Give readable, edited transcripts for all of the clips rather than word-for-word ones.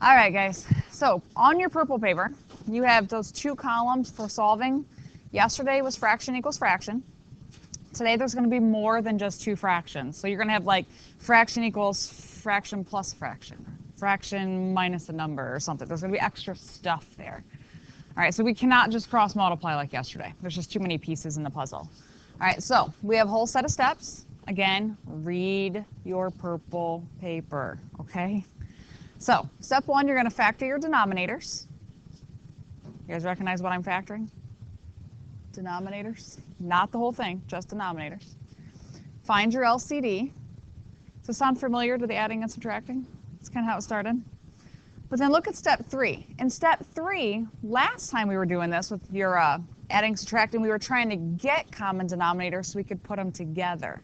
All right, guys. So on your purple paper, you have those two columns for solving. Yesterday was fraction equals fraction. Today there's going to be more than just two fractions. So you're going to have like fraction equals fraction plus fraction, fraction minus a number or something. There's going to be extra stuff there. All right, so we cannot just cross multiply like yesterday. There's just too many pieces in the puzzle. All right, so we have a whole set of steps. Again, read your purple paper, okay? So step one, you're going to factor your denominators. You guys recognize what I'm factoring? Denominators, not the whole thing, just denominators. Find your LCD. Does this sound familiar to the adding and subtracting? That's kind of how it started. But then look at step three. In step three, last time we were doing this with your adding, subtracting, we were trying to get common denominators so we could put them together.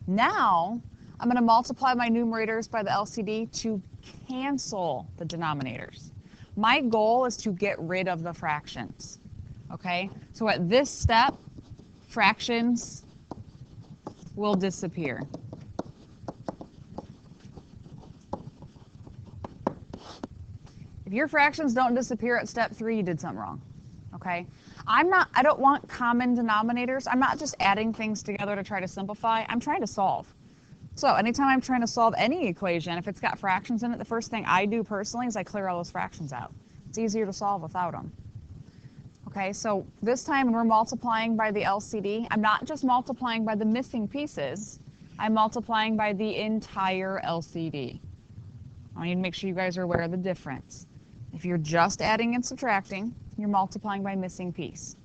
Now, I'm going to multiply my numerators by the LCD to cancel the denominators. My goal is to get rid of the fractions. Okay, so at this step, fractions will disappear. If your fractions don't disappear at step three, you did something wrong. Okay, I don't want common denominators. I'm not just adding things together to try to simplify. I'm trying to solve. So anytime I'm trying to solve any equation, if it's got fractions in it, the first thing I do personally is I clear all those fractions out. It's easier to solve without them. Okay, so this time we're multiplying by the LCD. I'm not just multiplying by the missing pieces. I'm multiplying by the entire LCD. I need to make sure you guys are aware of the difference. If you're just adding and subtracting, you're multiplying by missing piece.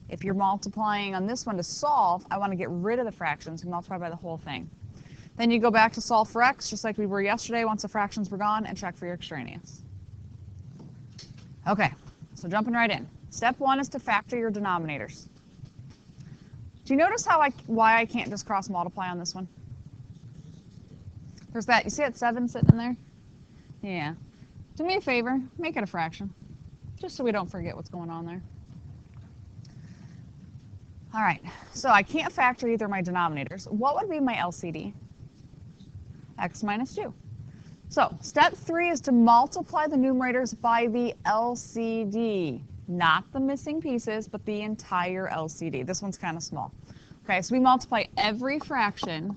If you're multiplying on this one to solve, I want to get rid of the fractions and multiply by the whole thing. Then you go back to solve for x, just like we were yesterday once the fractions were gone, and check for your extraneous. Okay, so jumping right in. Step one is to factor your denominators. Do you notice why I can't just cross multiply on this one? There's that, you see that 7 sitting in there? Yeah. Do me a favor, make it a fraction, just so we don't forget what's going on there. All right, so I can't factor either of my denominators. What would be my LCD? X minus 2. So step 3 is to multiply the numerators by the LCD. Not the missing pieces, but the entire LCD. This one's kind of small. Okay, so we multiply every fraction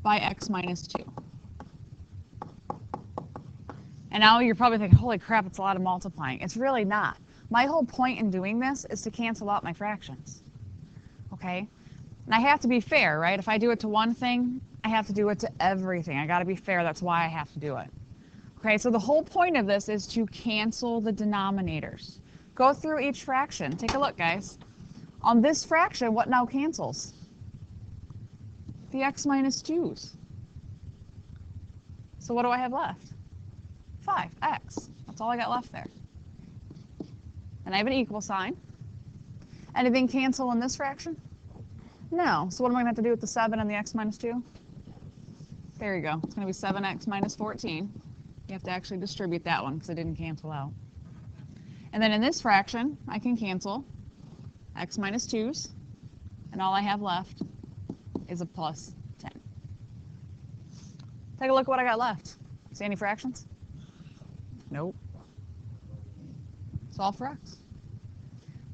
by x minus 2. And now you're probably thinking, holy crap, it's a lot of multiplying. It's really not. My whole point in doing this is to cancel out my fractions. Okay? And I have to be fair, right? If I do it to one thing, I have to do it to everything. I got to be fair. That's why I have to do it. Okay, so the whole point of this is to cancel the denominators. Go through each fraction. Take a look, guys. On this fraction, what now cancels? The x minus 2's. So what do I have left? 5x. That's all I got left there. And I have an equal sign. Anything cancel in this fraction? No. So what am I going to have to do with the 7 and the x minus 2? There you go. It's going to be 7x minus 14. You have to actually distribute that one because it didn't cancel out. And then in this fraction, I can cancel x minus 2's, and all I have left is a plus 10. Take a look at what I got left. See any fractions? Nope. Solve for x.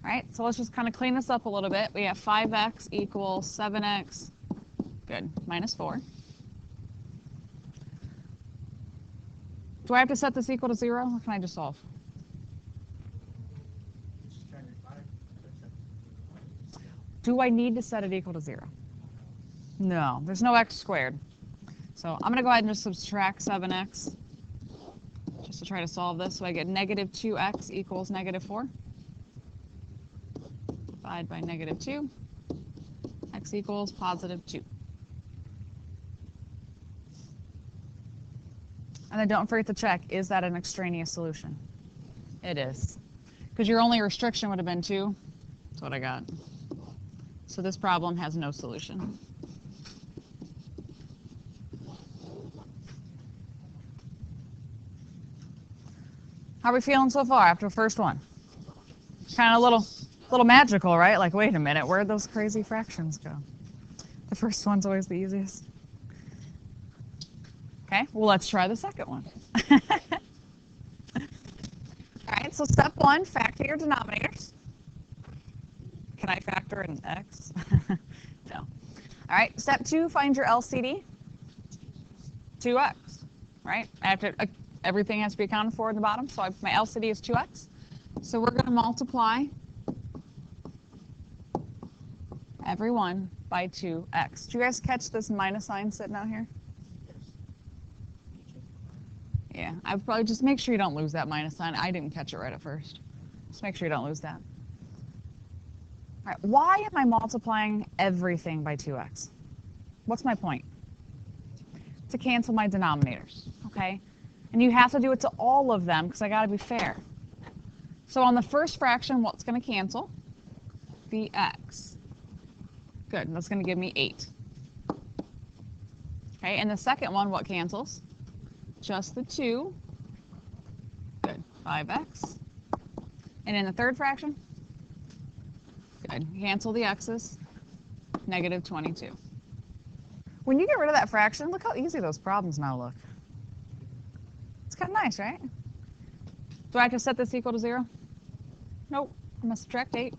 All right, so let's just kind of clean this up a little bit. We have 5x equals 7x, good, minus 4. Do I have to set this equal to 0, or can I just solve? Do I need to set it equal to 0? No, there's no x squared. So I'm going to go ahead and just subtract 7x just to try to solve this. So I get negative 2x equals negative 4. Divide by negative 2. X equals positive 2. And then don't forget to check, is that an extraneous solution? It is. Because your only restriction would have been 2. That's what I got. So this problem has no solution. How are we feeling so far after the first one? Kind of a little magical, right? Like, wait a minute, where'd those crazy fractions go? The first one's always the easiest. Okay, well, let's try the second one. so step 1, factor your denominators. Can I factor in x? No. All right, step 2, find your LCD. 2x, right? I have to, everything has to be accounted for at the bottom, so my LCD is 2x. So we're going to multiply every one by 2x. Do you guys catch this minus sign sitting out here? Yeah, I would probably just make sure you don't lose that minus sign. I didn't catch it right at first. Just make sure you don't lose that. All right, why am I multiplying everything by 2x? What's my point? To cancel my denominators, okay? And you have to do it to all of them because I got to be fair. So on the first fraction, what's going to cancel? The x. Good, that's going to give me 8. Okay, and the second one, what cancels? Just the 2. Good, 5x. And in the third fraction? Good, cancel the x's, negative 22. When you get rid of that fraction, look how easy those problems now look. It's kind of nice, right? Do I have to set this equal to 0? Nope, I'm going to subtract 8.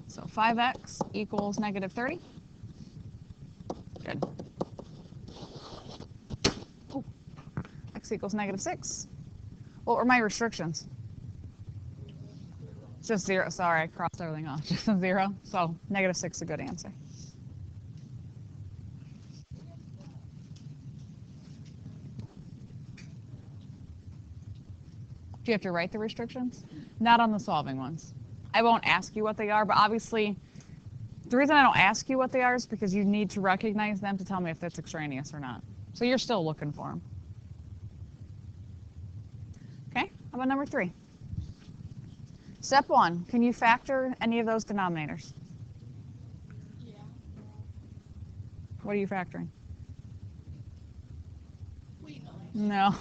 So 5x equals negative 30. Good. Ooh. X equals negative 6. What were my restrictions? Just 0. Sorry, I crossed everything off. Just a 0. So negative 6 is a good answer. Do you have to write the restrictions? Not on the solving ones. I won't ask you what they are, but obviously, the reason I don't ask you what they are is because you need to recognize them to tell me if that's extraneous or not. So you're still looking for them. Okay, how about number 3? Step 1, can you factor any of those denominators? Yeah. What are you factoring? Wait, No.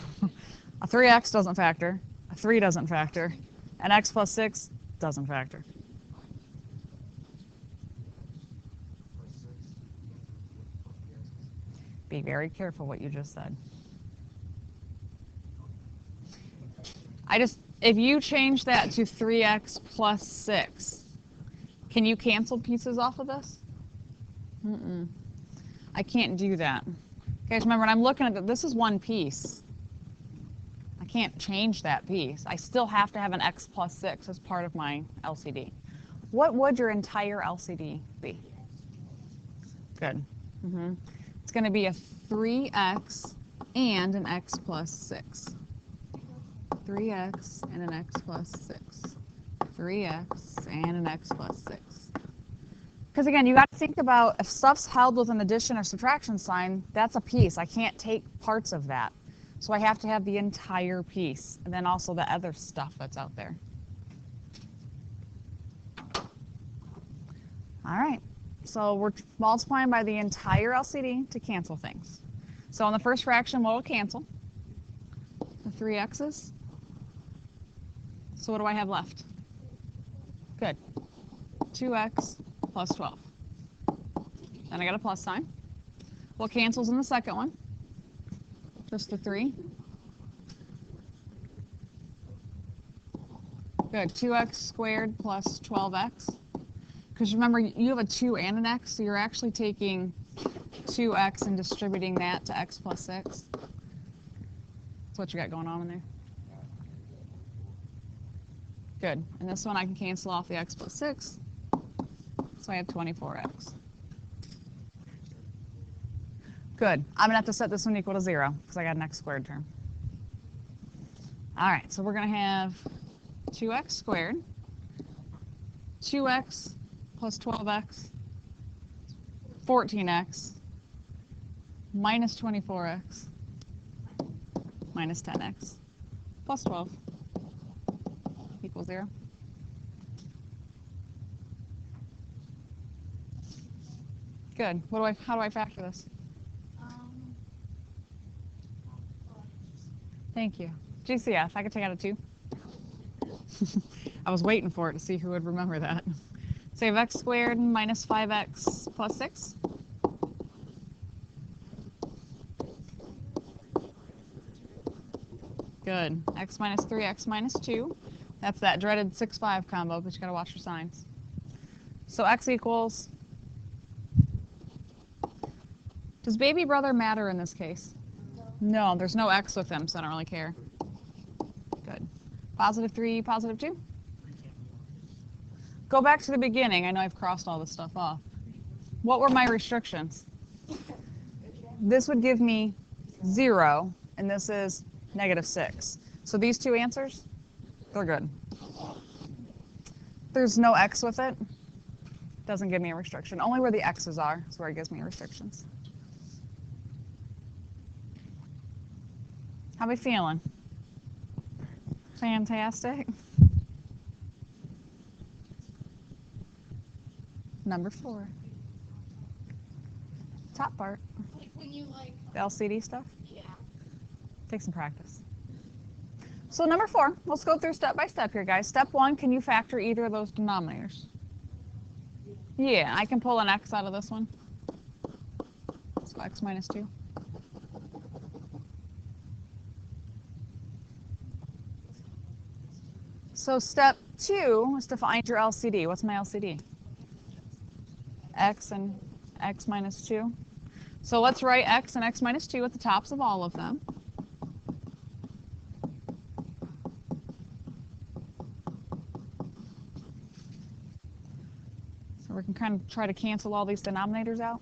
A 3x doesn't factor. A 3 doesn't factor. An x plus 6 doesn't factor. Be very careful what you just said. If you change that to 3x plus 6, can you cancel pieces off of this? I can't do that. Okay, so remember, when I'm looking at this is one piece. I can't change that piece. I still have to have an x plus 6 as part of my LCD. What would your entire LCD be? Good. It's going to be a 3x and an x plus 6. 3x and an x plus 6. 3x and an x plus 6. Because again, you got to think about if stuff's held with an addition or subtraction sign, that's a piece. I can't take parts of that. So I have to have the entire piece, and then also the other stuff that's out there. All right, so we're multiplying by the entire LCD to cancel things. So on the first fraction, what will cancel? The 3x's. So what do I have left? Good. 2x plus 12. Then I got a plus sign. What cancels in the second one? Just the 3. Good. 2x squared plus 12x. Because remember, you have a 2 and an x, so you're actually taking 2x and distributing that to x plus 6. That's what you got going on in there. Good. And this one I can cancel off the x plus 6. So I have 24x. Good. I'm going to have to set this one equal to 0 because I got an x squared term. All right, so we're going to have 2x squared, 2x plus 12x, 14x, minus 24x, minus 10x, plus 12, equals 0. Good. How do I factor this? Thank you. GCF, I could take out a 2. I was waiting for it to see who would remember that. So you have x squared minus 5x plus 6. Good. X minus 3, X minus 2. That's that dreaded 6-5 combo, but you got to watch your signs. So X equals... Does baby brother matter in this case? No, there's no X with him, so I don't really care. Good. Positive 3, positive 2. Go back to the beginning. I know I've crossed all this stuff off. What were my restrictions? This would give me 0, and this is -6. So these two answers, they're good. There's no X with it. Doesn't give me a restriction. Only where the X's are is where it gives me restrictions. How we feeling? Fantastic. Number 4. Top part. Like when you like. The LCD stuff. Yeah. Take some practice. So number 4, let's go through step by step here, guys. Step 1, can you factor either of those denominators? Yeah, I can pull an X out of this one. So X minus 2. So step 2 is to find your LCD. What's my LCD? X and X minus 2. So let's write X and X minus 2 at the tops of all of them. So we can kind of try to cancel all these denominators out.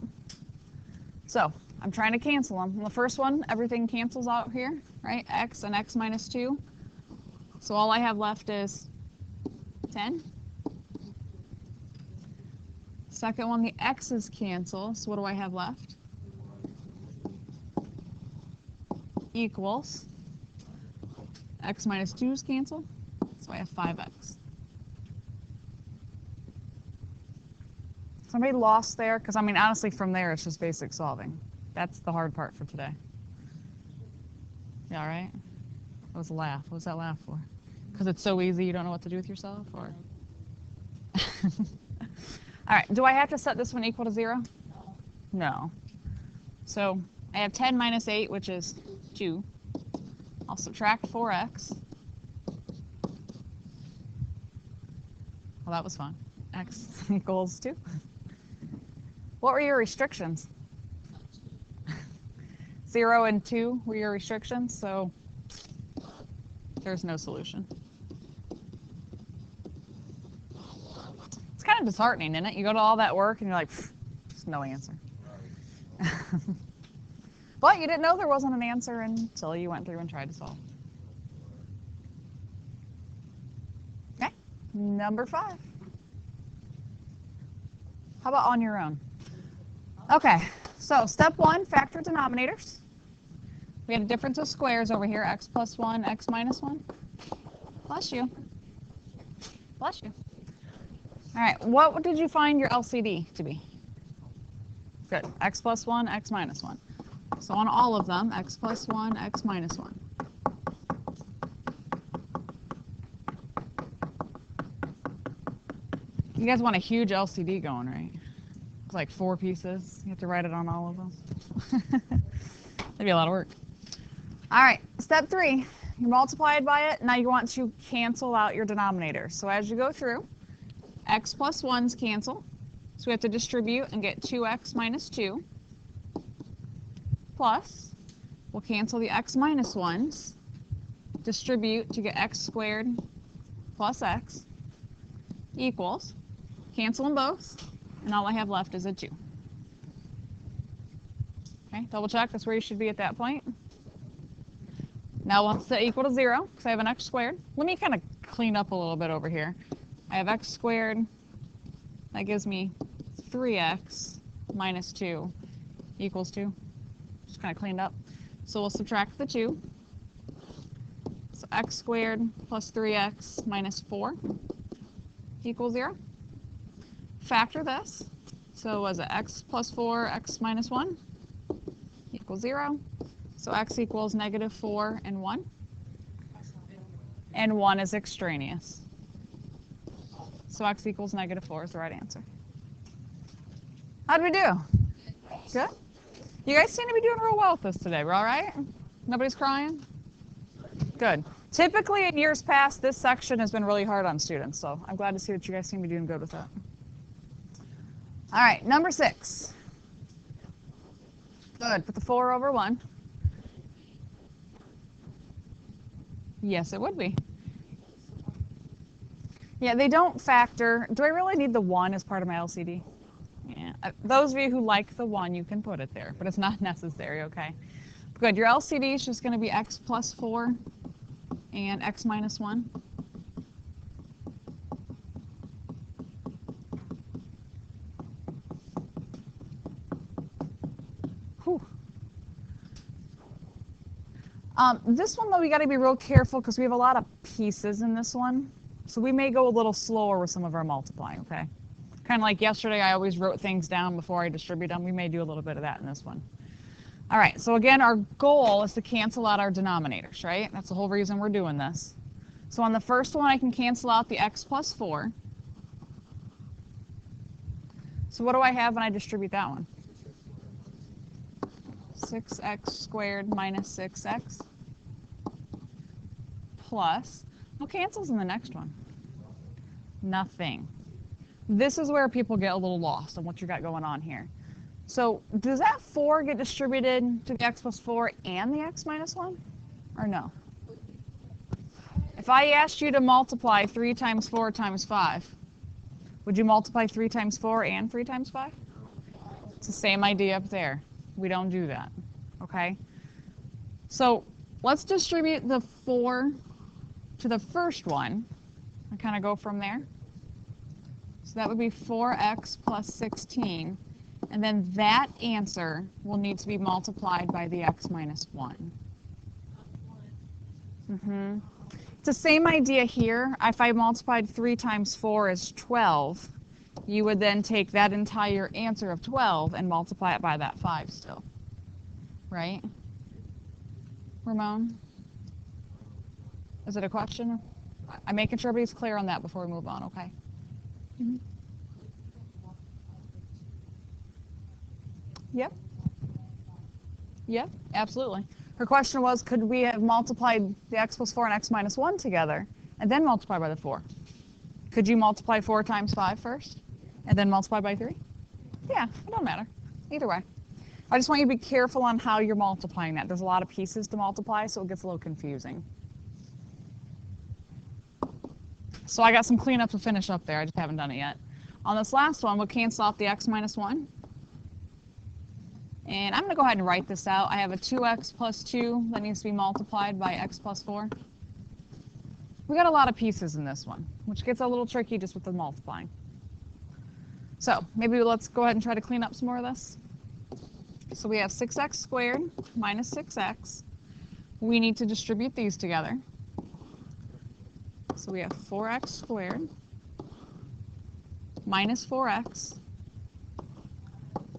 So I'm trying to cancel them. In the first one, everything cancels out here, right? X and X minus 2. So all I have left is 10. Second one, the X's cancel. So what do I have left? Equals. X minus 2's cancel. So I have 5X. Somebody lost there? Because, I mean, honestly, from there, it's just basic solving. That's the hard part for today. Yeah, all right? That was a laugh. What was that laugh for? Because it's so easy you don't know what to do with yourself? Or? All right, do I have to set this one equal to 0? No. So I have 10 minus 8, which is 2. I'll subtract 4x. Well, that was fun. X equals 2. What were your restrictions? 0 and 2 were your restrictions, so there's no solution. It's kind of disheartening, isn't it? You go to all that work and you're like, there's no answer. But you didn't know there wasn't an answer until you went through and tried to solve. Okay, number 5. How about on your own? Okay, so step 1, factor denominators. We had a difference of squares over here, x plus 1, x minus 1. Bless you. Bless you. All right, what did you find your LCD to be? Good, x plus 1, x minus 1. So on all of them, x plus 1, x minus 1. You guys want a huge LCD going, right? It's like 4 pieces. You have to write it on all of them. That'd be a lot of work. All right, step 3. You multiplied by it. Now you want to cancel out your denominators. So as you go through, x plus 1's cancel. So we have to distribute and get 2x minus 2. Plus, we'll cancel the x minus 1's. Distribute to get x squared plus x equals. Cancel them both. And all I have left is a 2. Okay, double check. That's where you should be at that point. Now we'll set equal to 0 because I have an x squared. Let me kind of clean up a little bit over here. I have x squared. That gives me 3x minus 2 equals 2. Just kind of cleaned up. So we'll subtract the 2. So x squared plus 3x minus 4 equals 0. Factor this. So was it x plus 4, x minus 1 equals 0. So x equals -4 and 1. And 1 is extraneous. So x equals -4 is the right answer. How'd we do? Good? You guys seem to be doing real well with this today. We're all right? Nobody's crying? Good. Typically in years past, this section has been really hard on students, so I'm glad to see that you guys seem to be doing good with that. All right, number 6. Good. Put the 4 over 1. Yes, it would be. Yeah, they don't factor. Do I really need the 1 as part of my LCD? Yeah. Those of you who like the 1, you can put it there, but it's not necessary, okay? Good. Your LCD is just going to be x plus 4 and x minus 1. Whew. This one, though, we got to be real careful because we have a lot of pieces in this one. So we may go a little slower with some of our multiplying, okay? Kind of like yesterday, I always wrote things down before I distribute them. We may do a little bit of that in this one. All right, so again, our goal is to cancel out our denominators, right? That's the whole reason we're doing this. So on the first one, I can cancel out the x plus 4. So what do I have when I distribute that one? 6x squared minus 6x plus, what cancels in the next one? Nothing. This is where people get a little lost on what you got going on here. So does that 4 get distributed to the x plus 4 and the x minus 1? Or no? If I asked you to multiply 3 times 4 times 5, would you multiply 3 times 4 and 3 times 5? It's the same idea up there. We don't do that, okay? So let's distribute the 4 to the first one and kind of go from there. So that would be 4x plus 16. And then that answer will need to be multiplied by the x minus 1. It's the same idea here. If I multiplied 3 times 4 is 12, you would then take that entire answer of 12 and multiply it by that 5 still. Right? Ramon? Is it a question? I'm making sure everybody's clear on that before we move on, okay? Yep. Yep, absolutely. Her question was, could we have multiplied the x plus 4 and x minus 1 together and then multiply by the 4? Could you multiply 4 times 5 first and then multiply by 3? Yeah, it don't matter. Either way. I just want you to be careful on how you're multiplying that. There's a lot of pieces to multiply, so it gets a little confusing. So I got some cleanup to finish up there. I just haven't done it yet. On this last one, we'll cancel out the x minus 1. And I'm going to go ahead and write this out. I have a 2x plus 2 that needs to be multiplied by x plus 4. We got a lot of pieces in this one, which gets a little tricky just with the multiplying. So maybe let's go ahead and try to clean up some more of this. So we have 6x squared minus 6x. We need to distribute these together. So we have 4x squared minus 4x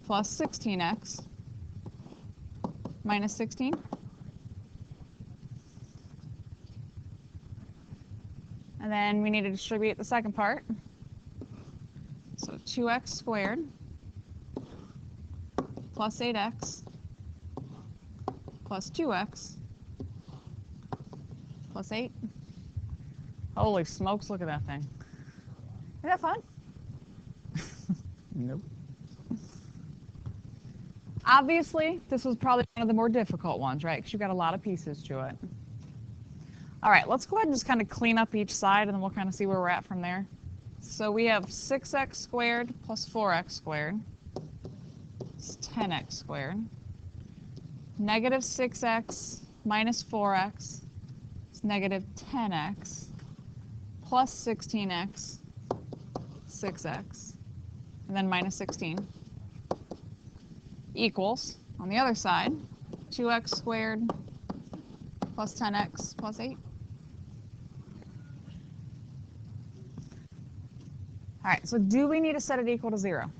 plus 16x minus 16. And then we need to distribute the second part. So 2x squared plus 8x plus 2x plus 8. Holy smokes, look at that thing. Isn't that fun? Nope. Obviously, this was probably one of the more difficult ones, right? Because you've got a lot of pieces to it. All right, let's go ahead and just kind of clean up each side, and then we'll kind of see where we're at from there. So we have 6x squared plus 4x squared. It's 10x squared. Negative 6x minus 4x is negative 10x plus 16x, 6x, and then minus 16 equals, on the other side, 2x squared plus 10x plus 8. All right, so do we need to set it equal to 0?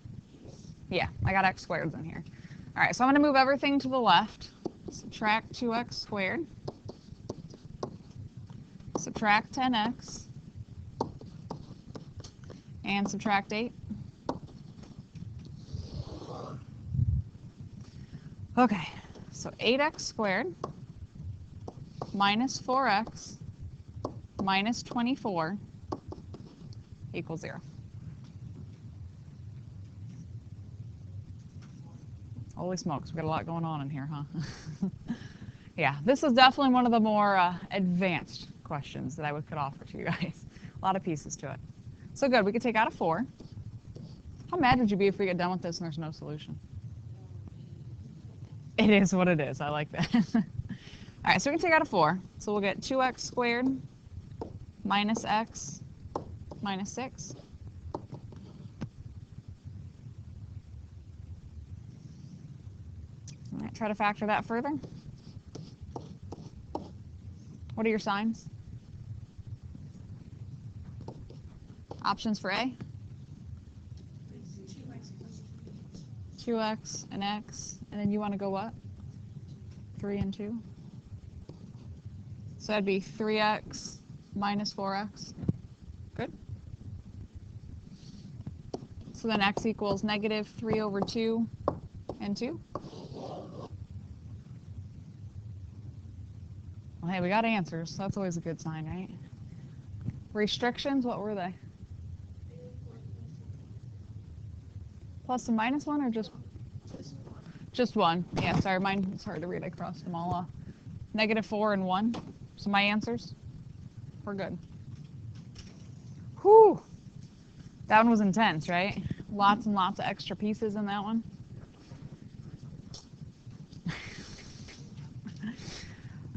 Yeah, I got x squared in here. All right, so I'm going to move everything to the left. Subtract 2x squared. Subtract 10x. And subtract 8. Okay, so 8x squared minus 4x minus 24 equals 0. Holy smokes, we got a lot going on in here, huh? Yeah, this is definitely one of the more advanced questions that I could offer to you guys. A lot of pieces to it. So good, we could take out a 4. How mad would you be if we get done with this and there's no solution? It is what it is. I like that. All right, so we can take out a 4. So we'll get 2x squared minus x minus 6. All right, try to factor that further. What are your signs? Options for A? 2x and x, and then you want to go what? 3 and 2? So that'd be 3x minus 4x. Good. So then x equals negative 3 over 2 and 2. Well, hey, we got answers. That's always a good sign, right? Restrictions, what were they? Plus and minus 1 or just 1? Yeah, sorry, mine it's hard to read. I crossed them all off. Negative 4 and 1. So my answers? We're good. Whew. That one was intense, right? Lots and lots of extra pieces in that one.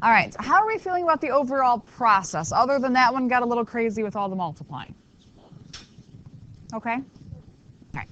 All right, so how are we feeling about the overall process? Other than that one got a little crazy with all the multiplying. Okay? All right.